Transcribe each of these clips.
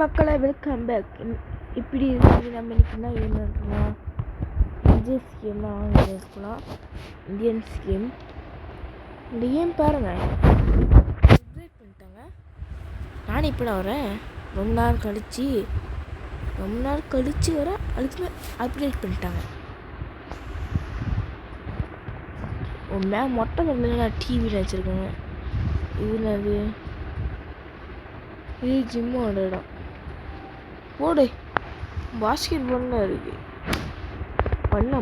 மக்களை welcome back. இப்படி இருக்குது நம்ம இன்னைக்குன்னா என்ன இருக்குன்னா இந்தியன் ஸ்கீம் தான் வாங்கிக்கலாம். இந்தியன் ஸ்கீம் இந்த கேம் பாருங்கள் அப்டேட் பண்ணிட்டாங்க. நானும் இப்போ வரேன் ரொம்ப நாள் கழிச்சு வர அதுக்குமே அப்டேட் பண்ணிட்டாங்க. மொட்டை மொத்தம் நான் டிவியில் வச்சுருக்கேங்க. இது இது ஜிம்மோட இடம். போடு பாஸ்கெட் பால்லாம் இருக்குது. பண்ண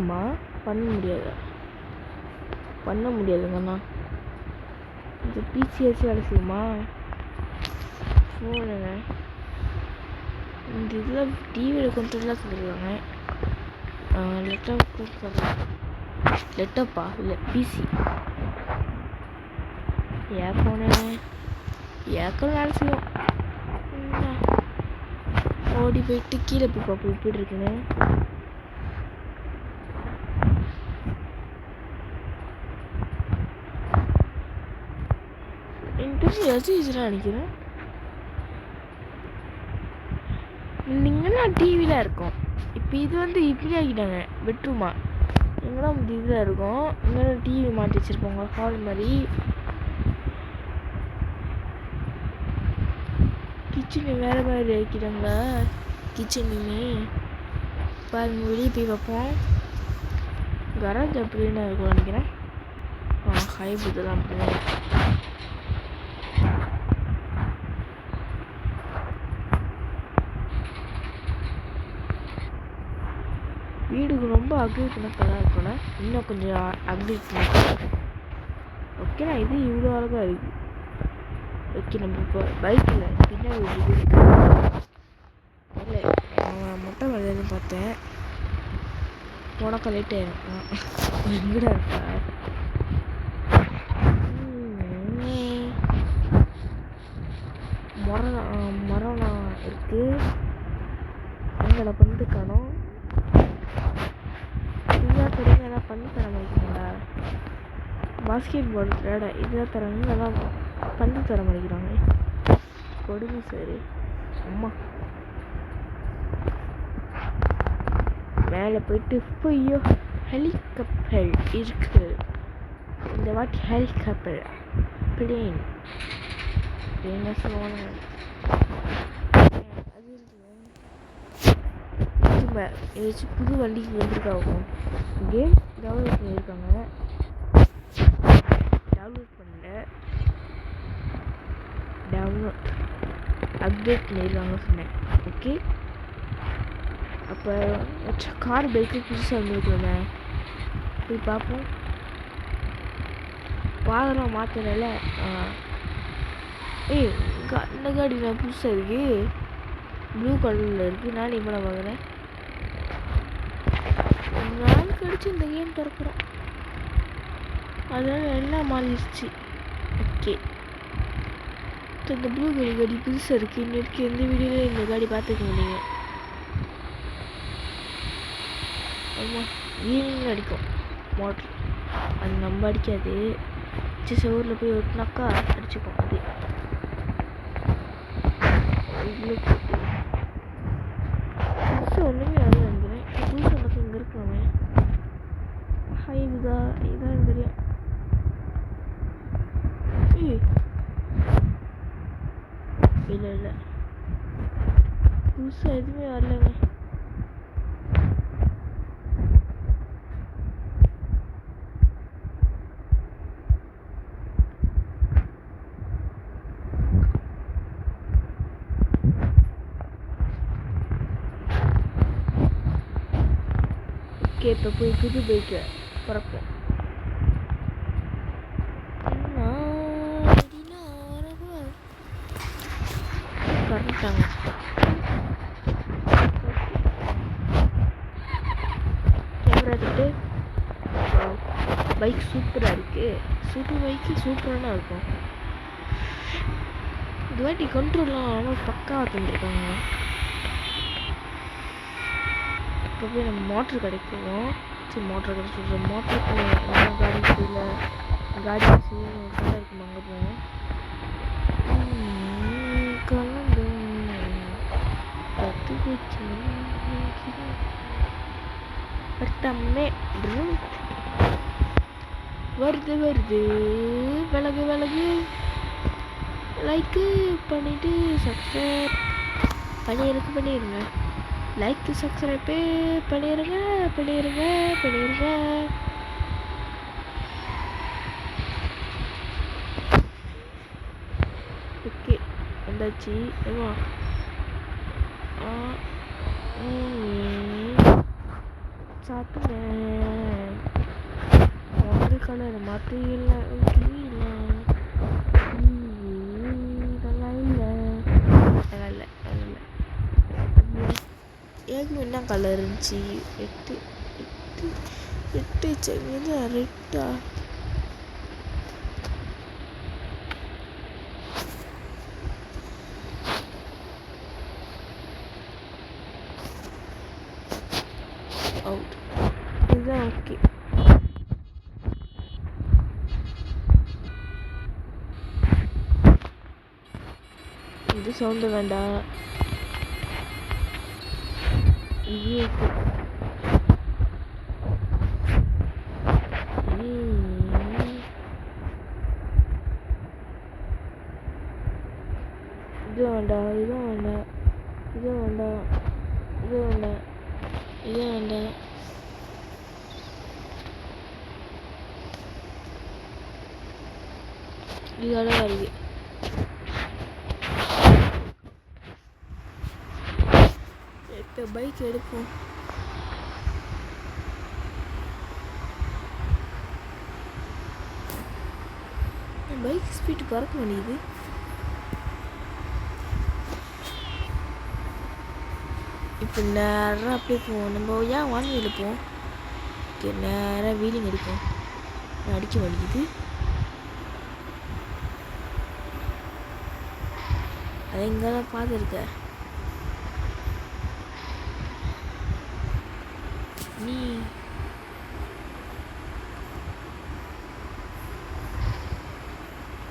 முடியாதுங்கண்ணா. இந்த பிசி வச்சு வேலை செய்யுமா? ஃபோனுங்க இந்த இதில் டிவியில் கண்ட்ரோலாக சொல்லிடுவாங்க. லேப்டாப்பா இல்லை பிசி ஏன் ஃபோனு ஏக்கம் வேலை செய்யும். ஓடி போயிட்டு கீழே போய் பார்ப்போம் எப்படி இருக்குன்னு. இதெல்லாம் நினைக்கிறேன் நீங்களாம் டிவியில் இருக்கோம். இப்போ இது இப்படி ஆகிட்டாங்க பெட்ரூமா. இங்கெல்லாம் இதில் இருக்கும். இங்கெல்லாம் டிவி மாட்டி வச்சுருப்பாங்க ஹால் மாதிரி. கிச்சனு வேறு மாதிரி ஆக்கிட்டாங்களா? கிச்சனுமே பாருங்க. வெளியே போய் பார்ப்போம். கராஜ் அப்படின்னு இருக்கும் நினைக்கிறேன். ஹைப்ரிட்லாம் அப்படிதான். வீடுக்கு ரொம்ப அப்டேட் பண்ண இருக்கணும். இன்னும் கொஞ்சம் அப்டேட் பண்ண. ஓகேண்ணா இது இவ்வளோ அழகாக இருக்குது. ஓகே நம்ம இப்போ பைக்கில் பின்னாடி இல்லை நான் மொட்டை மலையில பார்த்தேன். உனக்கு லேட்டாக இருக்கும் எங்கடா இருக்கா? மரம் இருக்குது. எங்களை பண்ணி காணும். இதெல்லாம் பண்ணி தர மாட்டேங்கிறாங்களா? பாஸ்கெட் பால் விளையாட இதெல்லாம் தராங்க. இதெல்லாம் பண்ணி தர மாட்டேங்கிறாங்க. கொடுங்க சரி. அம்மா மேலே போயிட்டு ஐயோ ஹெலிகாப்டர் இருக்கு. இந்த வாட்டி ஹெலிகாப்டர் பிளேன் என்ன சொல்லுவாங்க அது ஏதாச்சும் புது வண்டிக்கு வந்துருக்காகும். கேம் டவுன்லோட் பண்ணியிருக்காங்க. டவுன்லோட் அப்டேட் பண்ணியிருக்காங்க சொன்னேன். ஓகே அப்போ கார் பைக்கு புதுசாக வந்துருக்குறேங்க. போய் பார்ப்போம். பாதெல்லாம் மாற்றல. இந்த காடி நான் புதுசாக இருக்கு. ப்ளூ கலரில் இருக்குது. நான் இப்போ நான் பார்க்குறேன். நாள் கழிச்சு இந்த கேம் திறக்கிறோம். அதனால் எல்லாம் மாறிடுச்சு. ஓகே இந்த ப்ளூ காடி புதுசாக இருக்குது. இன்னைக்கு எந்த வீடியோவில் இந்த காடி பார்த்துக்க முடியுங்க. ஆமாம் ஈவினிங் அடிக்கும் மோட்ரு. அது நம்ம அடிக்காது. செவரில் போய் ஒட்டினாக்கா அடிச்சுக்கும். அது புதுசு ஒன்றுமே அது நினைக்கிறேன். புதுசு எனக்கு இங்கே இருக்காங்க. இதான் தெரியும். இல்லை புதுசாக எதுவுமே வரலங்க. இப்போ போய் புது பைக்கை பிறப்போம். பறந்துட்டாங்க. கேமரா எடுத்துட்டு பைக் சூப்பராக இருக்குது. பைக்கு சூப்பரான இருக்கும். இது வாட்டி கண்ட்ரோல்லாம் ஆனால் பக்காவாக தந்துருக்காங்க. இப்போ போய் நம்ம மோட்ரு கிடைக்கும். சரி மோட்ரு கடை சொல்கிறோம். மோட்டருக்கு நம்ம காடி இல்லை காடி வச்சு ஒரு கடை இருக்கும். அங்கே போவோம். கலந்து டம்மே வருது விலகு லைக்கு பண்ணிவிட்டு சப்ஸ்கிரைப் பண்ணிடுங்க லைக்கு சப்ஸ்கிரைப்பு பண்ணிடுங்க ஓகே வந்தாச்சு ஏவா சாப்பிடுங்க ஒரு கலர் மாற்றில ஏங்க என்ன கலர் இருந்துச்சு 8 செங்கது ரெட்டா அவுட் இதுதான் ஓகே இது சவுண்டு வேண்டாம் இது வேண்டாம் இது அழகா இருக்கு இப்போ பைக் எடுப்போம் பைக் ஸ்பீடு குறைக்க முடியுது இப்போ நேராக அப்படியே போவோம் நம்ம ஏன் வாங்கி போவோம் ஓகே நேராக வீலிங் அடிப்போம் அடிக்க வேண்டியது அதை எங்கெல்லாம் பார்த்துருக்க நீ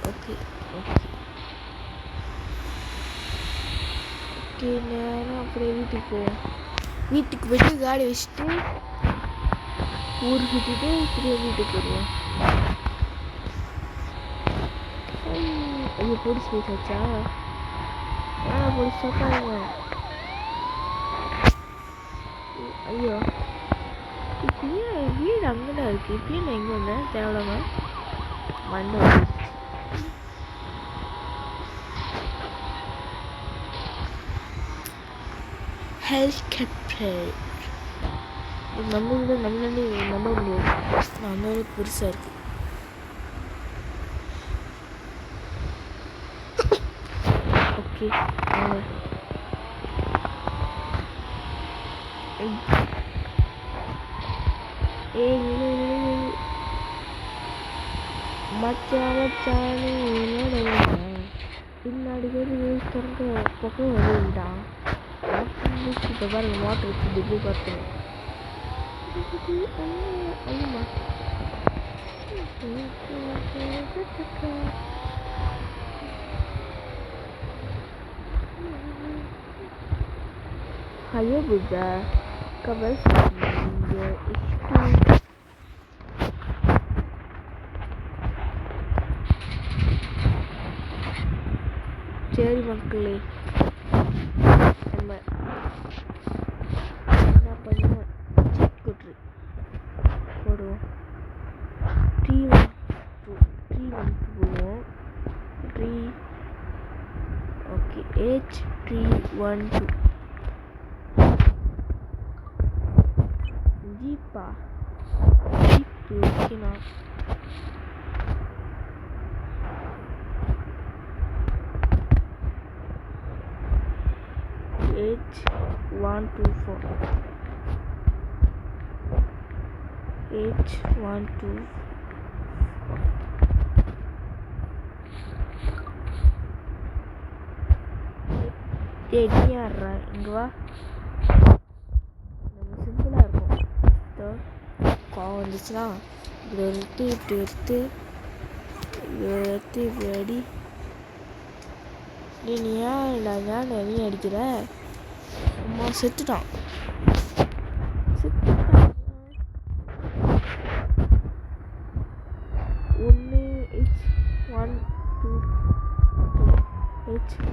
ஓகே நேரம் அப்படியே வீட்டுக்கு போவோம் வீட்டுக்கு போய்ட்டு காடி வச்சுட்டு ஊருக்கு சுற்றிட்டு இப்படியே வீட்டுக்கு போடுவோம் ஐயோ போலீஸ் போயிட்டாச்சா போலீஸ் சொல்லாங்க ஐயோ இப்பயே வீடு அங்கதான் இருக்கு இப்பயே நான் எங்கே வந்தேன் தேவையில்லாம மண்டை ஹெலிகாப்டர் நம்மளால நம்ப முடியாது நம்மளோட பெருசாக இருக்கு ஓகே மச்சானு பின்னாடி திறந்து பக்கம் வருண்டா இப்போ பாருங்க மோட்டர் வச்சு டிபி பார்த்துருவோம் ஐயம்மா Hayabusa Kawasaki சரி மக்களே நம்ம என்ன பண்ணுவோம் செக் குட்ரு போடுவோம் 312 போடுவோம் 3 ஓகே H312 ஜீப்பா ஜீப்பு ஓகேண்ணா H124 யாரா இங்க வா நம்ம சிம்பிளா இருக்கும் கோவம் வந்துச்சுன்னா இப்படி எடுத்து இப்படி அடி நீ ஏன் நீ அடிக்கிற அம்மா செத்துட்டான்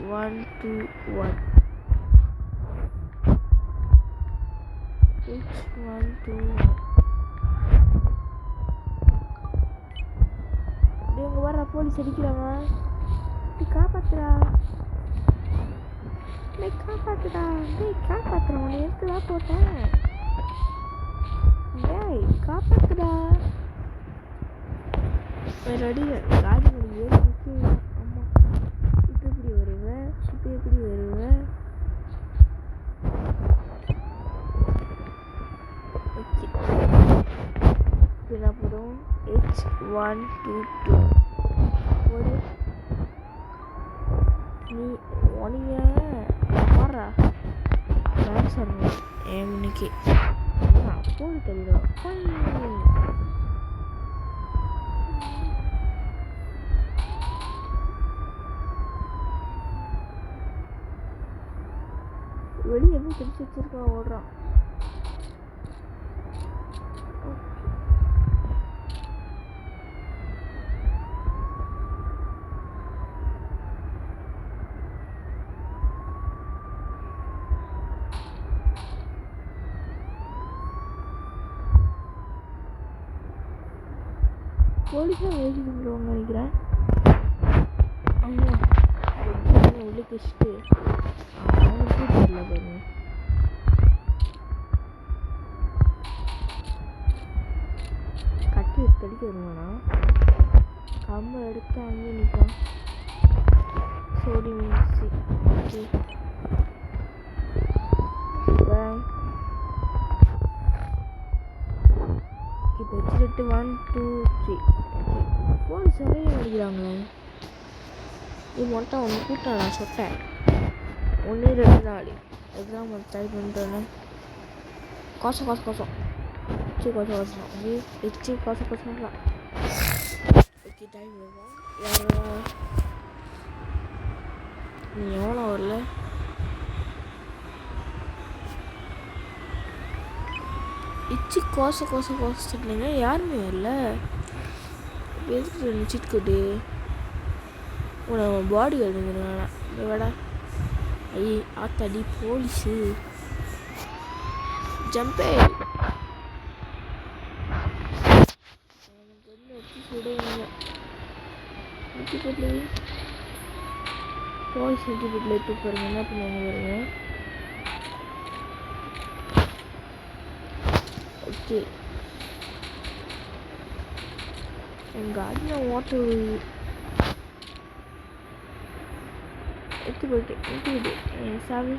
H121 H121 இங்க வர போலீஸ் அடிக்கிறாங்க. காப்பாத்துறா காப்பாத்துறா காப்பாத்துறா உன்னை எதுக்குதான் போட்டேன். ஏய் காப்பாத்துடா. வேற அடிங்க காடி முடியும். ஆமா இப்போ எப்படி வருவேன் இப்போ எப்படி வருவேன். ஓகே என்ன போதும் H122 ஒரு நீ உனிய மாறா மேக்ஸ் வரணும் இன்னைக்கு போய் தெரியும். வெளியே எப்படி தெரிச்சு வச்சிருக்கான் ஓடுறான். போலீஸாக வேலைக்கு வந்துடுவாங்க நினைக்கிறேன். ஆமாம் உள்ளே கழிச்சிட்டு அவனுக்கு தெரியல பாருங்க. கட்டி எடுத்தடிக்க வருவானா கம்பை எடுத்து அங்கே நிற்கான். சோடி மிக்சி இப்போ வச்சுட்டு 1 2 3 போலீஸ் நிறைய அடிக்கிறாங்களே. இது மட்டும் ஒன்று கூட்டம் நான் சொட்டேன் 1 2 4 எக்ஸாம் ட்ரை பண்ணுறேன்னு கோசம் கோசம் கோசம் எச்சு கோசம் கோசம் அது எச்சு கோசம் கோசம்லாம். ஓகே டைம் வருவோம். யாரா நீ எவ்வளோ வரல இச்சு கோச கோச கோசிட்டுங்க யாருமே வரல. எதுக்கு நிச்சிட்டு உன பாடி கார்டுங்கிறனால வேடா ஐ ஆத்தாடி போலீஸு ஜம்பே எனக்கு வந்து வச்சு சுடுவாங்க. நெட்டிப்பட்டில் போலீஸ் நெட்டிப்பட்டில் இப்போ பாருங்க என்ன பண்ணுவாங்க பாருங்க. ஓகே என் காடியில் ஓட்ட எடுத்து போயிட்டு சாமி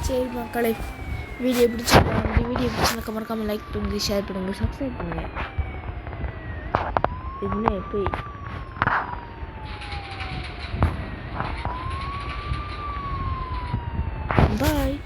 சரி மக்களே வீடியோ பிடிச்சிருக்காங்க. வீடியோ பிடிச்சிருக்க மறக்காமல் லைக் பண்ணுங்கள் ஷேர் பண்ணுங்கள் சப்ஸ்கிரைப் பண்ணுங்கள். என்ன போய் பாய்.